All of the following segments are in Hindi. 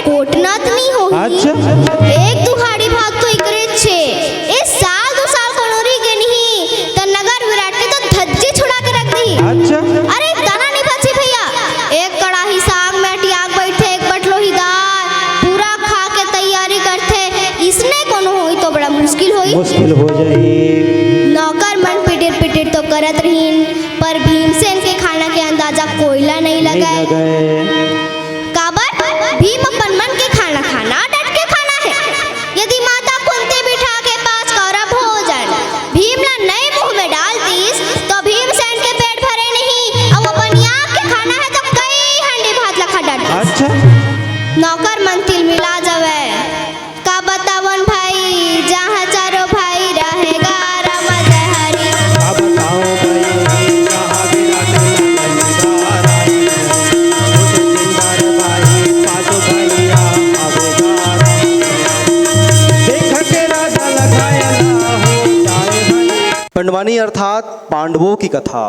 कोटनात नहीं हो। अच्छा एक दुहाड़ी भाग तो इकरे छे इस साल 2 साल कनोरी के नहीं तो नगर विराट के तो धज्जी छुड़ा के रख दी। अच्छा अरे दाना नहीं बची भैया, एक कड़ाही साग में टियाक बैठे, एक बटलो ही दाल पूरा खा के तैयारी करते, इसने कोनो होई तो बड़ा मुश्किल हो जाए। नौकर मन पिटिर पिटिर तो करत रहीन, पर भीमसेन के खाना के अंदाजा कोयला नहीं लगाए। काबर भीम अपन मन के खाना खाना डट के खाना है। यदि माता कुंती बिठा के 5 कौरव भोजन भीम ला नए मुंह में डालतीस तो भीमसेन के पेट भरे नहीं, अब अपन याक के खाना है तो कई हंडी भात लखा डट। अच्छा नौकर मन तिल मिला जावे, का बतावन भाई जहाँ चारों भाई रहेगा रमत हरी। अब बताओ भाई जहाँ विराट पंडवानी अर्थात पांडवों की कथा,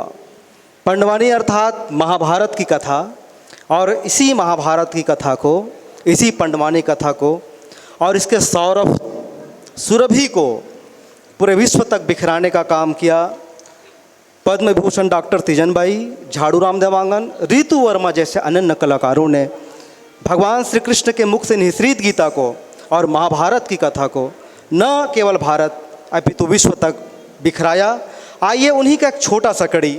पंडवानी अर्थात महाभारत की कथा। और इसी महाभारत की कथा को, इसी पंडवानी कथा को और इसके सौरभ सुरभि को पूरे विश्व तक बिखराने का काम किया पद्म विभूषण डॉक्टर तीजन बाई, झाड़ू राम देवांगन, ऋतु वर्मा जैसे अनन्य कलाकारों ने भगवान श्री कृष्ण के मुख से निःसृत गीता को और महाभारत की कथा को न केवल भारत अपितु विश्व तक बिखराया। आइए उन्हीं का एक छोटा सा कड़ी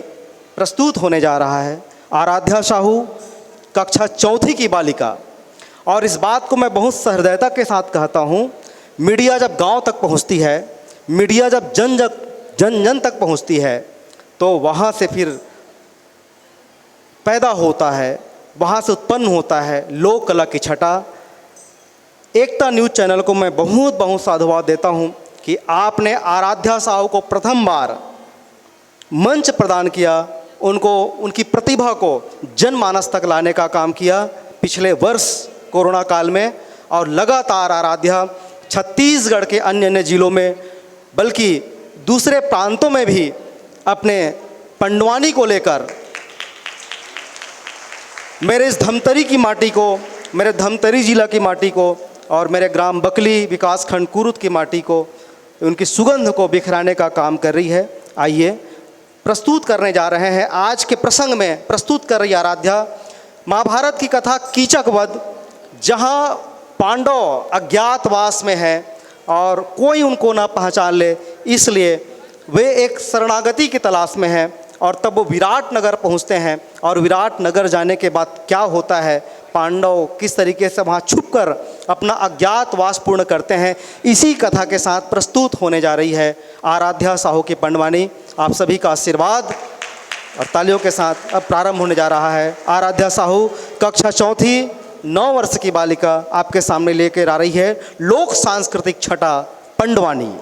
प्रस्तुत होने जा रहा है। आराध्या साहू कक्षा 4वीं की बालिका, और इस बात को मैं बहुत सहृदयता के साथ कहता हूँ, मीडिया जब गांव तक पहुँचती है, मीडिया जब जन जन तक पहुँचती है तो वहाँ से फिर पैदा होता है, वहाँ से उत्पन्न होता है लोक कला की छटा। एकता न्यूज़ चैनल को मैं बहुत बहुत साधुवाद देता हूँ कि आपने आराध्या साहू को प्रथम बार मंच प्रदान किया, उनको उनकी प्रतिभा को जनमानस तक लाने का काम किया पिछले वर्ष कोरोना काल में। और लगातार आराध्या छत्तीसगढ़ के अन्य अन्य जिलों में बल्कि दूसरे प्रांतों में भी अपने पंडवानी को लेकर मेरे इस धमतरी की माटी को, मेरे धमतरी जिला की माटी को और मेरे ग्राम बकली विकासखंड कुरुत की माटी को, उनकी सुगंध को बिखराने का काम कर रही है। आइए प्रस्तुत करने जा रहे हैं आज के प्रसंग में प्रस्तुत कर रही आराध्या महाभारत की कथा कीचक वध, जहाँ पांडव अज्ञातवास में है और कोई उनको ना पहचान ले, इसलिए वे एक शरणागति की तलाश में हैं। और तब वो विराट नगर पहुँचते हैं और विराट नगर जाने के बाद क्या होता है, पांडव किस तरीके से वहाँ छुपकर अपना अज्ञातवास पूर्ण करते हैं, इसी कथा के साथ प्रस्तुत होने जा रही है आराध्या साहू की पंडवानी। आप सभी का आशीर्वाद और तालियों के साथ अब प्रारंभ होने जा रहा है। आराध्या साहू कक्षा 4वीं 9 वर्ष की बालिका आपके सामने लेकर आ रही है लोक सांस्कृतिक छटा पंडवानी।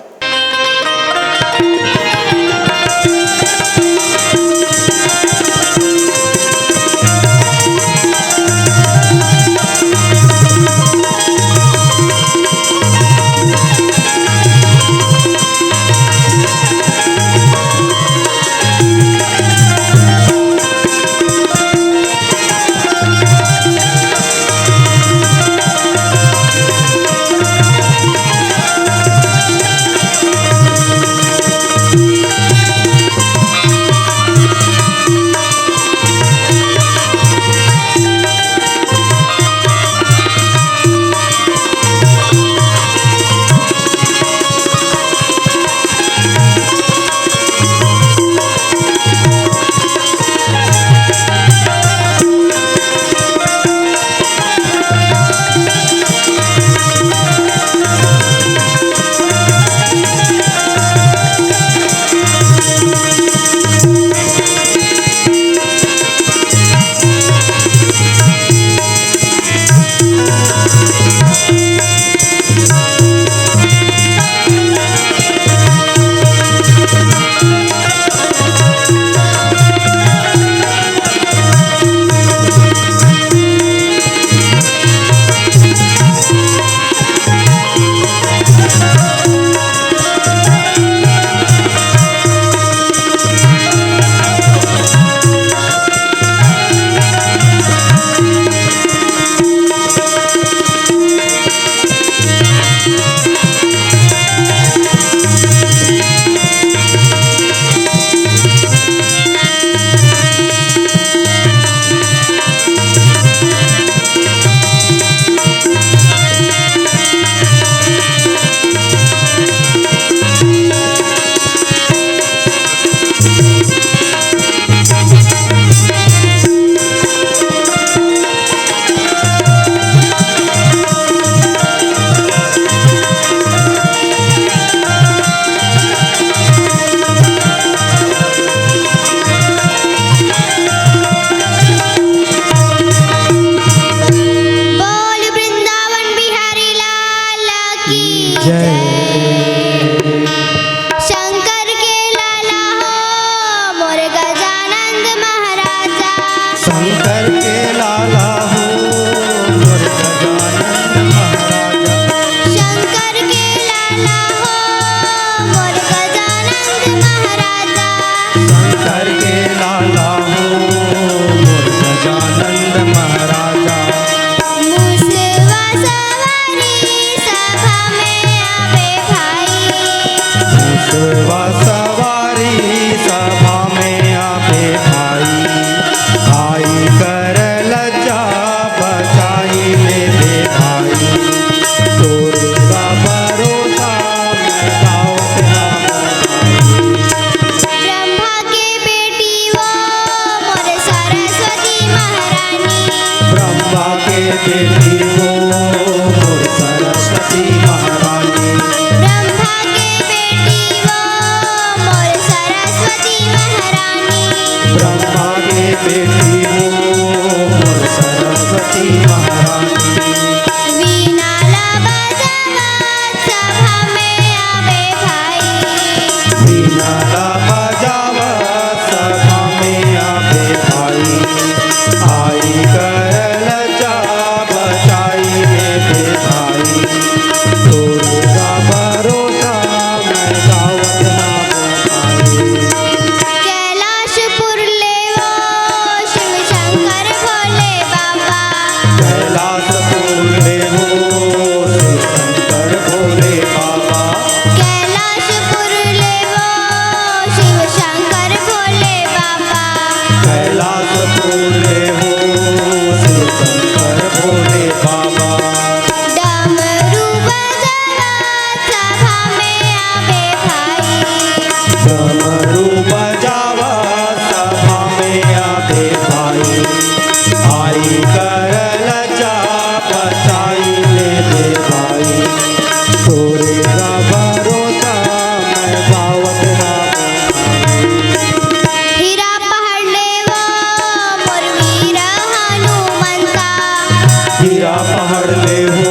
पहाड़ ले हो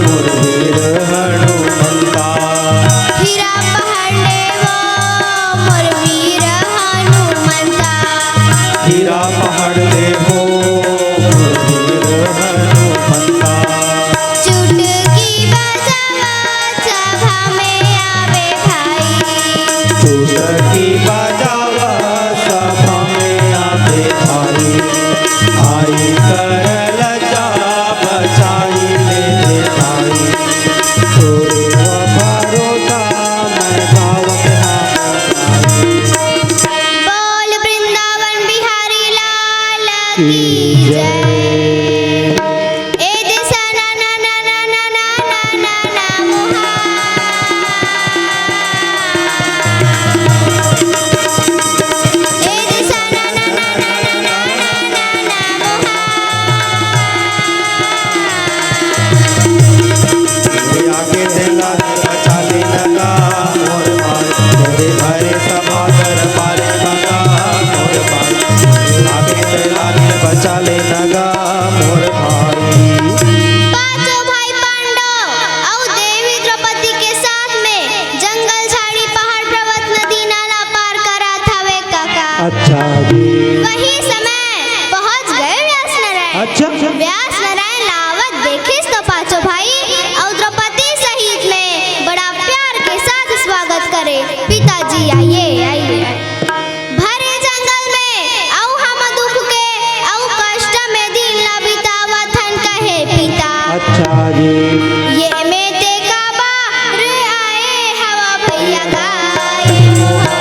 मोर वीर हनुमंता। हीरा पहाड़ ले हो मोर वीर हनुमंता। हीरा पहाड़ ले हो मोर वीर हनुमंता। चुटकी बजावा सभा में आवे भाई। चुटकी बजावा सभा में आवे भाई। आई करल जा बचाई ले भाई। तोरे भरोसा मैं गावत हाई। बोल वृंदावन बिहारी लाल की की जय। जय। ए दिशा ना ना ना ना ना ना ना ना ना मोहा। ए दिशा ना ना ना ना ना ना ना ना मोहा। आके देला बचाले लगा मोर भाई। तोरे भरे सभा दरबारे लगा मोर भाई। आके देला बचाले लगा मोर भाई। पांचों भाई पांडव और देवी द्रौपदी के साथ में जंगल झाड़ी पहाड़ पर्वत नदी नाला पार करा था वे काका। अच्छा जी। वही समय पहुंच गए व्यास नारायण। अच्छा व्यास नारायण लावत देखिस तो पांचों भाई और द्रौपदी सहित में बड़ा प्यार के साथ स्वागत करे। पिताजी आइए आइए। भरे जंगल में औ हम दुख के औ कष्ट में दिन ला बितावत हन कहे पिता। अच्छा जी। ये में ते काबा रे आए हवा भैया गाए मोहा।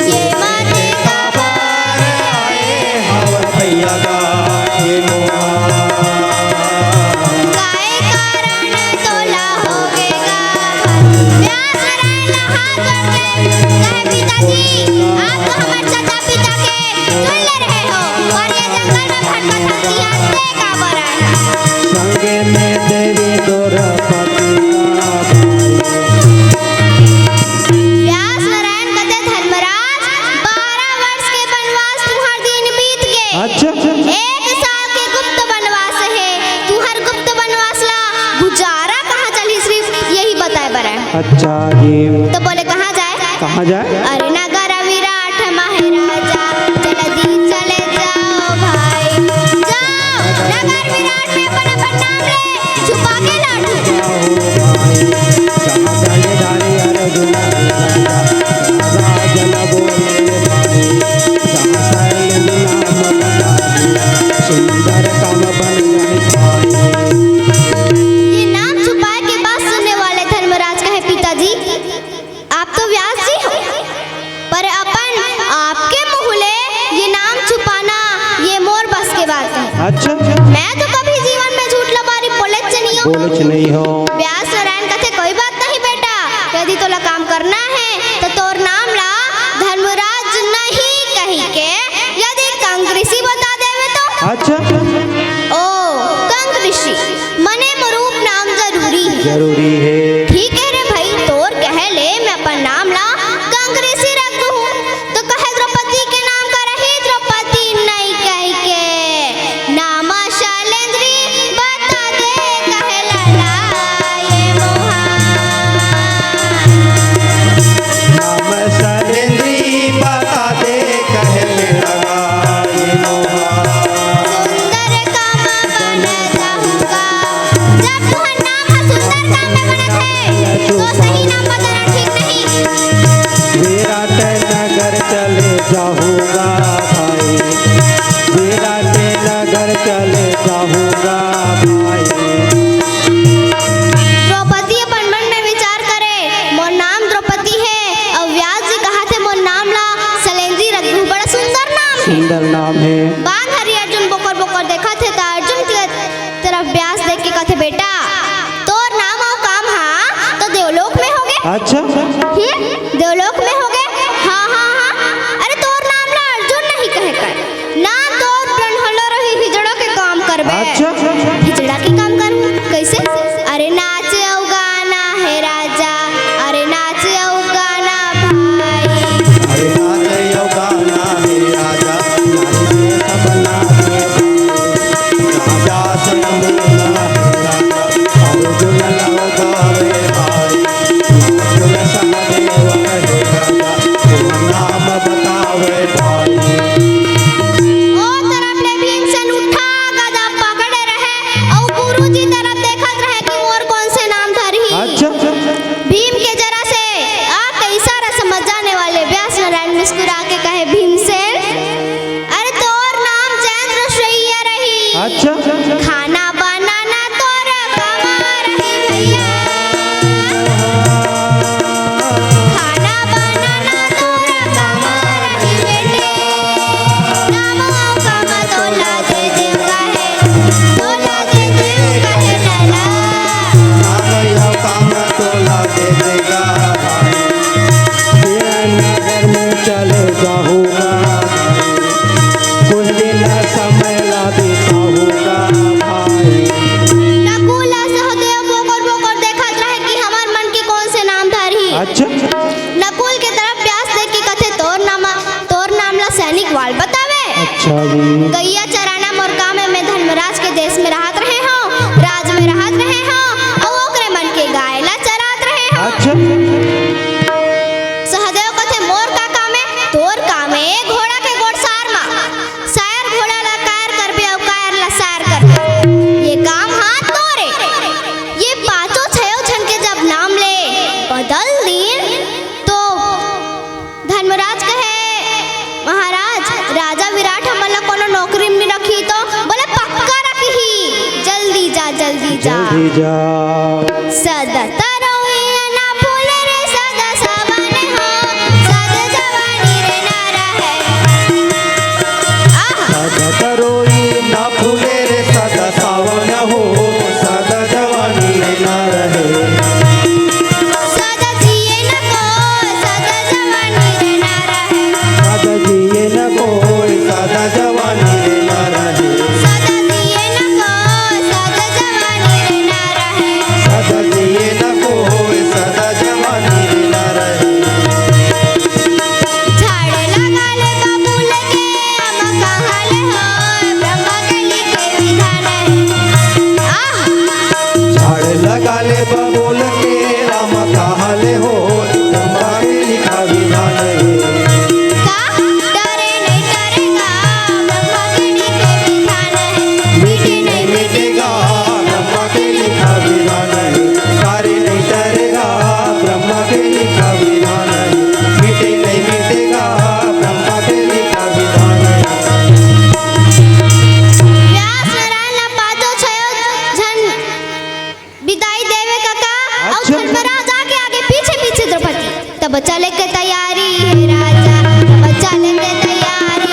ये माते काबा हवा भैया गाए मोहा। गाए कारण तोला होवेगा। व्यास नारायण हाथ जोड़ के कहे पिताजी आप तो हमारे चाचा पिता के चुन ले रहे हो और ये जंगल में भटकत हंसी हंसते का बरा है। संगे में देवी द्रौपदी का व्यास नारायण कहते धर्मराज 12 वर्ष के वनवास तुम्हार दिन बीत गए। अच्छा 1 साल के गुप्त वनवास है। तुहर गुप्त वनवास ला गुजारा कहाँ चली सिर्फ यही बताए बरा है। अच्छा जी। तो बोले कहाँ जाए? कहाँ जाए? अरे नगर विराट महाराजा जल्दी चले जाओ भाई। जाओ नगर विराट में अपन अपन नाम ले छुपा के लाडू। जहाँ जाने जाने अर्जुन राजन बोले भाई। जहाँ शैल नाम बताई सुंदर काम बन जाए भाई। ये नाम छुपाए के बाद सुनने वाले धर्मराज कहे पिताजी आप तो व्यास जी हो पर अपन आपके मुँह ले ये नाम छुपाना ये मोर बस के बात है। अच्छा मैं तो कभी जीवन में झूठ लबारी बोले नहीं हूँ। बोलो नहीं हो। व्यास नारायण कहते कोई बात नहीं बेटा यदि तोला काम करना है तो तोर नाम ला धर्मराज नहीं कही के यदि कंग ऋषि बता देवे तो। अच्छा ओ कंग ऋषि मने मरूप नाम जरूरी है। जरूरी है। ठीक है रे भाई तोर कहे ले मैं अपन नाम ला कंग ऋषि रख दूँ तो कहे द्रौपदी के नाम का रही द्रौपदी नहीं कही के नाम शैलेंद्री बता दे कहे लला ये मोहा। नाम शैलेंद्री बता दे कहे लगा ये मोहा। सुंदर काम बन जाऊंगा। जब तुहर नाम है सुंदर काम में बनत है तो सही नाम बताना ठीक नहीं। विराट नगर चले जाऊंगा भाई। विराट नगर चले जाऊंगा भाई। द्रौपदी अपन मन में विचार करे मोर नाम द्रौपदी है और व्यास जी कहा थे मोर नाम ला शैलेंद्री रघु बड़ा सुंदर नाम है। सुंदर नाम है। बांध हरि अर्जुन बोकर बोकर देखा थे तो अर्जुन की तरफ व्यास देख के कहते बेटा तोर नाम और काम हाँ तो देवलोक में हो गए। अच्छा देवलोक में हो गए। हाँ हाँ हाँ अरे तोर नाम ला अर्जुन नहीं कहे कर नाम तोर ब्रह्मलो रही हिजड़ा के काम करबे। अच्छा हिजड़ा के काम करूँ कैसे? अरे नाच औ गाना है राजा अरे नाच औ गाना भाई। अरे नाच यो गाना है राजा नाच सब अच्छा खाना बनाना तोर कमा रही भैया, खाना बनाना तोर कमा रही बेटे, नामों कमा तोला दे देव कहे, तोला दे देव कहे लला। आयो काम तोला दे देगा भाई, ये नगर में चले जाऊंगा कुछ दिन समय ला बिताऊंगा भाई। नकुला सहदेव बोकर बोकर देखत रहे कि हमार मन की कौन से नाम धरी। अच्छा नकुल के तरफ प्यास देख के कथे तोर नाम ला सैनिक वाल बतावे। अच्छा जी गैया चराना मोर काम है, मैं धर्मराज के देश में रहत रहे हो, राज में रहत रहे हो, और ओकरे मन के गाय ला चरात रहे हो। अच्छा सहदेव कथे मोर का काम है, तोर काम है घोड़ा के गोड़सार मा शायर घोड़ा ला कायर करबे और कायर ला शायर करबे, ये काम हाथ तोरे। ये पांचों छयो छन के जब नाम ले बदल दिन तो धर्मराज कहे महाराज राजा विराट हमन ला कोनो नौकरी में रखी तो बोले पक्का रखी, जल्दी जा जल्दी जा। जल्दी जा सदा तरोई ना फूल रे सदा सावन हो, सदा जवानी रे ना रहे। आहा सदा तरोई ना फूले रे सदा सावन हो, सदा जवानी रे ना रहे। सदा जिए न कोई सदा जवानी रे ना रहे, सदा जिए न कोई सदा जवानी रे ना रहे। सदा जिए न कोई सदा जवानी रे ना रहे। सदा जिए न कोई सदा जवानी रे ना रहे। झाड़ लगा ले बबूल के हम कहाँ ले होय, ब्रह्मा के लिखे विधान है। आहा झाड़ लगा ले बबूल के राम कहाँ ले हो, ब्रह्मा के लिखा विधान है। का डरे नहीं डरेगा, ब्रह्मा के लिखे विधान है। मिटे नहीं मिटेगा ब्रह्मा के लिखा विधान है। तारे नहीं डरेगा ब्रह्मा के लिखा विधान है। मिटे नहीं मिटेगा ब्रह्मा के लिखा विधान है। व्यास नारायण पादो छयो झन विदाई देवे काका और अच्छा। धर्मराज आगे आगे पीछे पीछे द्रौपदी तब चले के तैयारी है राजा, तब चले के तैयारी।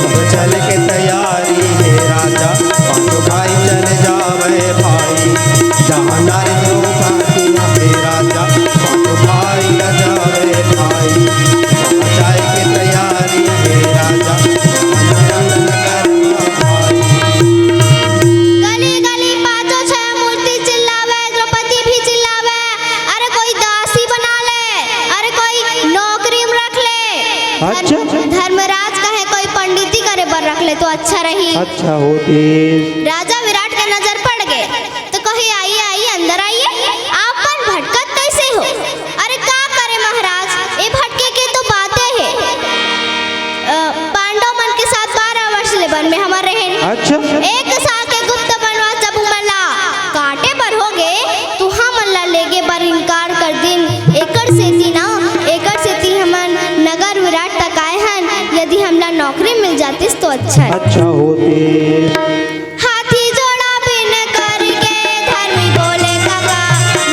अब चल के तैयारी है राजा, पांचों भाई चले जावे भाई, जहाँ नारी द्रौपदी है राजा, पांचों भाई न जावे भाई। वहाँ जाए के तैयारी है राजा, नगर भाई। गली गली पादो छयो मूर्ति चिल्लावे, द्रौपदी भी चिल्लावे, अरे कोई दासी बना ले, अरे कोई नौकरी में रख ले। अच्छा। धर्मराज कहे कोई पंडिती करे बर रख ले तो अच्छा रही। अच्छा होते राजा विराट के नजर पड़ गए तो कही आइए आइए अंदर आइए, आपन भटकत कैसे हो। अरे का करे महाराज, ये भटके के तो बातें है। पांडव मन के साथ 12 वर्ष ले वन में हमारे रहे, अच्छा 1 साल के गुप्त बनवास जब मला काटे पर हो गए तू हम अल्लाह लेगे पर इनकार कर दिन। एकड़ से हमन नगर विराट तक आए हन, यदि हमला नौकरी मिल जातीस तो अच्छा है। अच्छा होते हाथी जोड़ा बिन करके धर्मी बोले काका,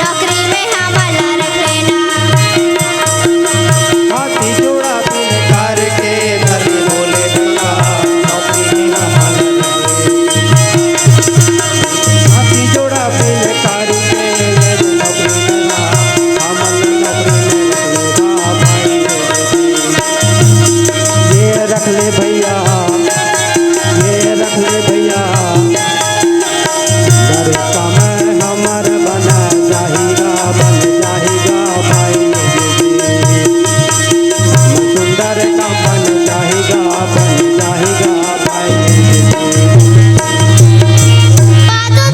नौकरी में हमला रख लेना। हाथी जोड़ा बिन करके धर्मी बोले काका, नौकरी में हमारा रहे। हाथी जोड़ा बिन करके नौकरी में हमन नौकरी में ये रख ले भैया, ये रख ले भैया, दर समय हमार बना जाएगा, बन जाएगा भाई। सुंदर का बन जाएगा, बन जाएगा भाई। बातो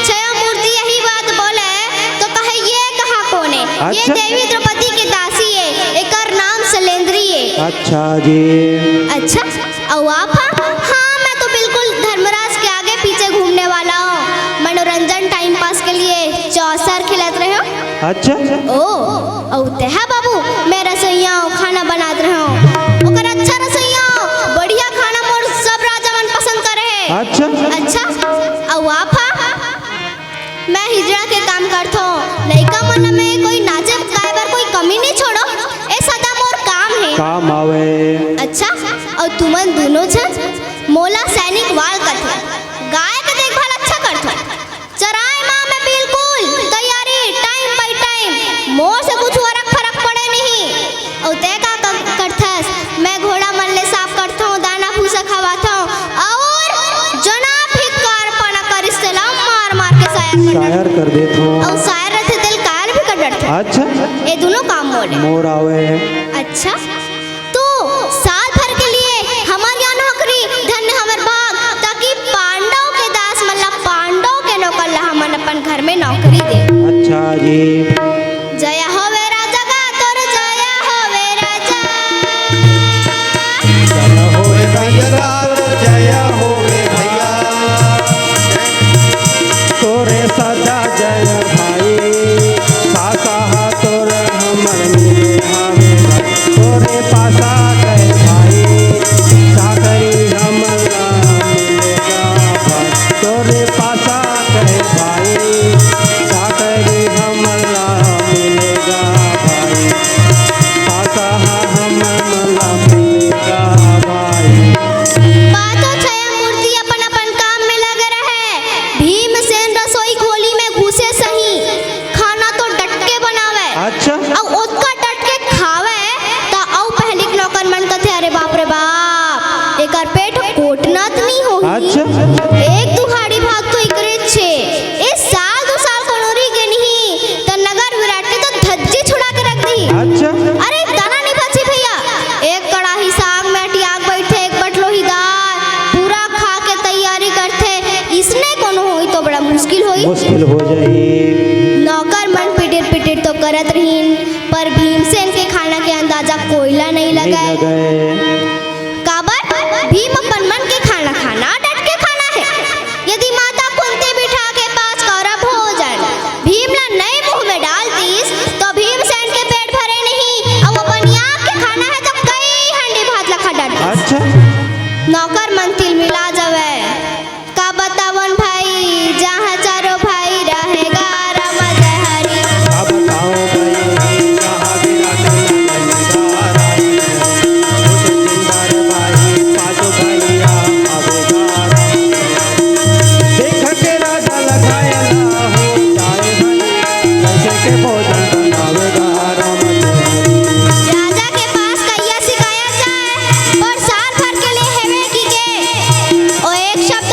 छयो मूर्ति यही बात बोले तो कहे ये कहा कोने, ये अच्छा। देवी द्रौपदी की दासी है, एकर नाम शैलेंद्री है। अच्छा जी अच्छा और आप? हाँ मैं तो बिल्कुल धर्मराज के आगे पीछे घूमने वाला हूँ, मनोरंजन टाइम पास के लिए चौसर खिलाते रहे हो। अच्छा ओ तेहा बाबू मैं रसोइया हूँ, खाना बनाते रहे हो, ओकर अच्छा रसोइया हूँ, बढ़िया खाना मोर सब राजा मन पसंद करे है। अच्छा अच्छा और आप मैं हिजड़ा के काम करथो लइका मन ला मैं कोई नाचे गाए बर कोई कमी नहीं छोड़ो ए सदा मोर काम है काम आवे अच्छा और तुमन दोनों जन मोला सैनिक वाल करथे गाय के देखभाल अच्छा करथो चराए मां में बिल्कुल तैयारी टाइम बाय टाइम मोर से कुछ फरक पड़े नहीं और ते का करथस मैं घोड़ा मन ले साफ करथो दाना भूसा खवाथो और जना फिकर पना करिस्तेला मार मार के शायर कर देतो और शायर रहते दिल कायल भी कर डरते अच्छा ये दोनों काम बोले मोर आवे अच्छा तो साल भर के लिए हमार यहाँ नौकरी धन्य हमर भाग ताकि पांडव के दास मतलब पांडव के नौकर ला हमन अपन घर में नौकरी दे अच्छा जी जय होवे राजा का तोर जय होवे राजा जय होवे भैया जय होवे भैया तोरे सदा जय भाई पासा तोर हमर मिले हमें तोरे पासा गए भाई साकरी हमला मिलेगा भाई तोरे पासा गए भाई साकरी हमला मिलेगा भाई पासा हमला मिलेगा भाई बातों छया मूर्ति अपन अपन काम में लगे रहे भीमसेन रसोई खोली में घुसे सही खाना तो डट के बनावे अच्छा अब ओतका डट के खावे ता औ पहलिक नौकर मन कथे अरे बाप रे बाप एकर पेट कोटनत नहीं होही अच्छा एक दुहाड़ी भाग तो इकरे छे इस साल दो साल कनोरी के नहीं त नगर विराट के तो धज्जी छुड़ा के रख दी अच्छा अरे दाना नहीं बची भैया एक कड़ाही साग में अटियाक बैठे एक बटलो ही दाल पूरा खा के तैयारी करते इसने कोनो होई तो बड़ा मुश्किल होई मुश्किल हो जाई नौकर मन पिटिर पिटिर तो करत रहीन पर भीमसेन के खाना के अंदाजा कोयला नहीं नहीं लगाए लगाए काबर भीम अपन मन के खाना खाना डट के खाना है यदि माता कुंती बिठा के पास कौरव भोजन भीम ला नए मुंह में डाल दीस तो भीमसेन के पेट भरे नहीं अब अपन याक के खाना है तो कई हंडी भात लखा डट अच्छा नौकर मन तिल मिला जावे का बतावन भाई जहाँ चारों भाई रहेगा रम जय हरि अब बताओ भाई कहाँ विराट नंदगार आई कुछ जिंदार भाई पाँचों भैया आवेगा देख के राजा लगाया ना हो जाए भाई कैसे के भोजन बनावेगा राम राजा के पास कैया सिखाया जाए पर साल भर के लिए हेवे की के ओ एक शब्द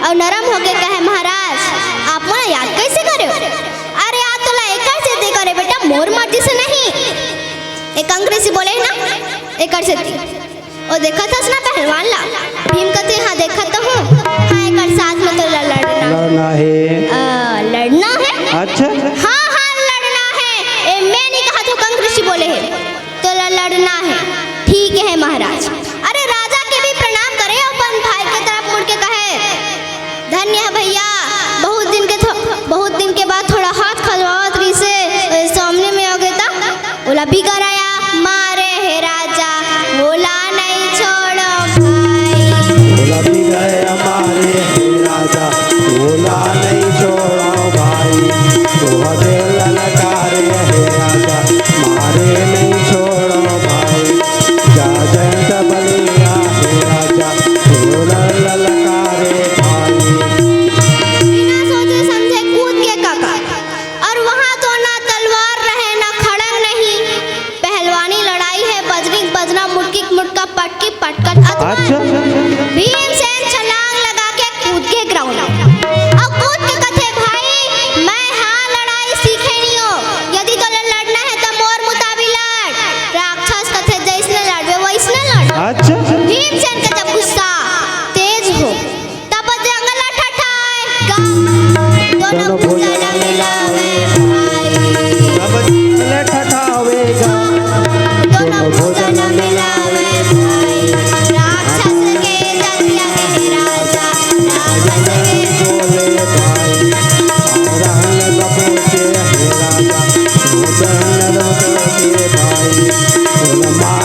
और नरम होके कहे महाराज आप मोला याद कैसे करे? अरे याद तो ला एकर से दे करे बेटा, मोर मर्जी से नहीं। एक अंग्रेजी बोले ना एकर से दी। और देखा था ना पहलवान ला, भीम कहते हाँ देखा तो हूँ, हाँ एकर साथ में तो लड़ना है। लड़ना है? अच्छा हाँ हाँ लड़ना है। ए मैं नहीं कहा तो अंग्रेजी बोले है तो लड़ना है। ठीक है महाराज। अरे राजा के भी प्रणाम करे और अपन भाई की तरफ मुड़ के कहे धन्य है भैया, बहुत दिन के बाद थोड़ा हाथ खजवावत रही से सामने में आ गए था, बोला बिगड़ आया मारे है राजा, बोला नहीं छोड़ो भाई। बोला बिगड़ हमारे है राजा, बोला नहीं छोड़ो भाई। दोहरे ललकारे है राजा, मारे नहीं छोड़ो भाई। जा जंत बलिया है राजा, बोला ललकारे भाई। बिना सोचे समझे कूद के काका, और वहाँ तो ना तलवार रहे ना खड़ग नहीं, पहलवानी लड़ाई है बजरी बजना मुटकी मुटका पटकी पटकट अच्छा भीमसेन छलांग लगा के कूद के ग्राउंड और कूद के कथे भाई मैं हाँ लड़ाई सीखे नहीं हो, यदि तो लड़ना है तो मोर मुताबिक लड़, राक्षस कथे जैसने लड़वे वैसने लड़। अच्छा भीमसेन का जब गुस्सा तेज हो तब जंगल ठठाए दोनों भुजा मिलावे भाई, सब ठठावेगा दोनों भुजा मिलावे भाई। राक्षस के दरिया के राजा, राक्षस के बोले भाई। रहन दबोचे है राजा, रहन दबोचे भाई। बोल